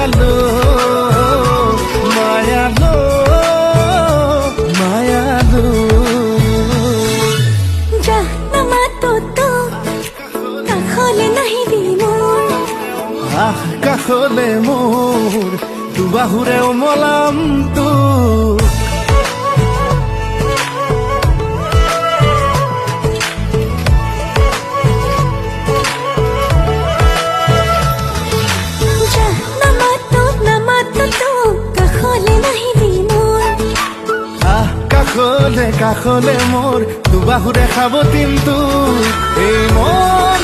মায়ালো মায়ালো মায়ালো যা নামাতো তো কাখলে নাহিবি মোৰ আহ কাষলে মোৰ দুবাহুৰে উমলাম তো যা নামাতো তো কাখলে নাহিবি মোৰ আহ কাষলে কাষলে মোৰ দুবাহুৰে খাব কিন্তু এই মন